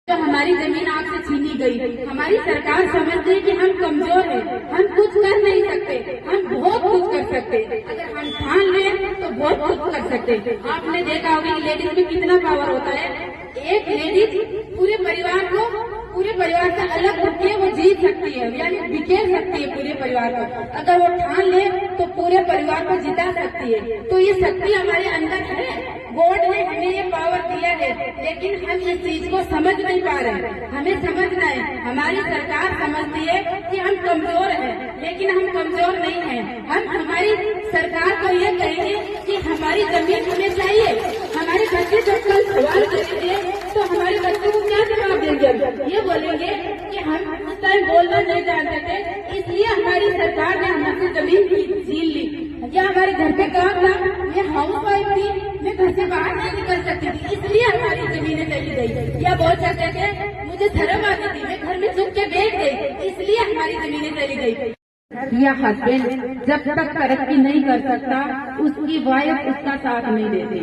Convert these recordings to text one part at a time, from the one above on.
तो हमारी जमीन आपसे छीनी गई। हमारी सरकार समझती है कि हम कमजोर हैं, हम कुछ कर नहीं सकते, हम बहुत कुछ कर सकते। अगर हम ठान लें तो बहुत कुछ कर सकते। आपने देखा होगा कि लेडीज में कितना पावर होता है। एक लेडीज पूरे परिवार से अलग होकर वो जीत सकती है, यानी बिखेर सकती है पूरे परिवार को। अगर वो ठान ले तो पूरे परिवार को जिता सकती है। तो ये शक्ति हमारे अंदर है, गॉड ने हमें ये पावर दिया है, लेकिन हम इस चीज को समझ नहीं पा रहे। हमें समझना है। हमारी सरकार समझती है कि हम कमजोर हैं, लेकिन हम कमजोर नहीं हैं। हम हमारी सरकार को ये कहेंगे कि हमारी जमीन हमें चाहिए। हमारे बच्चे जब कल सवाल करेंगे तो हमारे बच्चों को क्या जवाब देंगे? ये बोलेंगे कि हम उस टाइम बोलना नहीं जानते थे, इसलिए हमारी सरकार ने हमसे जमीन छीन ली। या हमारे घर पे काम था, मैं हाउस वाइफ थी, मैं घर से बाहर नहीं निकल सकती थी, इसलिए हमारी जमीनें चली गई। या बोल सकते थे मुझे शर्म आती थी, मैं घर में चुप के बैठ गई, इसलिए हमारी जमीनें चली गई। या हस्बैंड जब तक तरक्की नहीं कर सकता, उसकी वाइफ उसका साथ नहीं देती,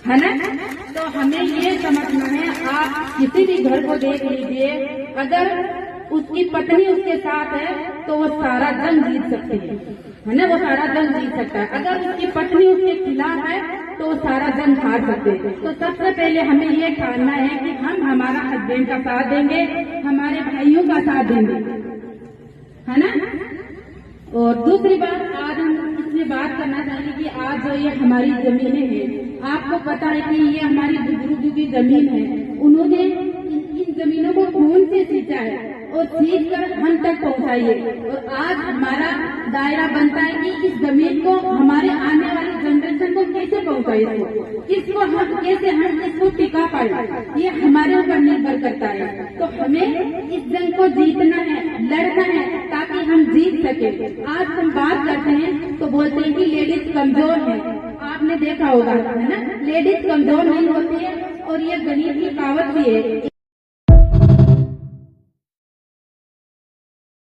है ना। तो हमें ये समझना है, आप किसी भी घर को देख लीजिए, अगर उसकी पत्नी उसके साथ है तो वो सारा जंग जीत सकती है ना, वो सारा जंग जीत सकता है। अगर उसकी पत्नी उसके खिलाफ है तो वो सारा जंग हार सकते हैं। तो सबसे पहले हमें ये ठानना है कि हम हमारा हस्बैंड का साथ देंगे, हमारे भाइयों का साथ देंगे, है ना। और दूसरी बात, आज हम इसमें बात करना चाहेंगे कि आज जो ये हमारी जमीनें हैं, आपको पता है कि ये हमारी बुजुर्गों की जमीन है। उन्होंने इन जमीनों को खून से सींचा है और सींच कर हम तक पहुंचाई है। और आज हमारा दायरा बनता है कि इस जमीन को हमारे आने वाली जनरेशन को कैसे पहुंचाए, कैसे हम इसको टिका पाए, ये हमारे ऊपर निर्भर करता है। तो हमें इस जंग को जीतना है, लड़ना है, ताकि हम जीत सके। आज हम बात करते हैं तो बोलते हैं कि लेडीज कमजोर है। आपने देखा होगा, है ना, लेडीज कमजोर नहीं होती है। और ये गणित की कहावत भी है।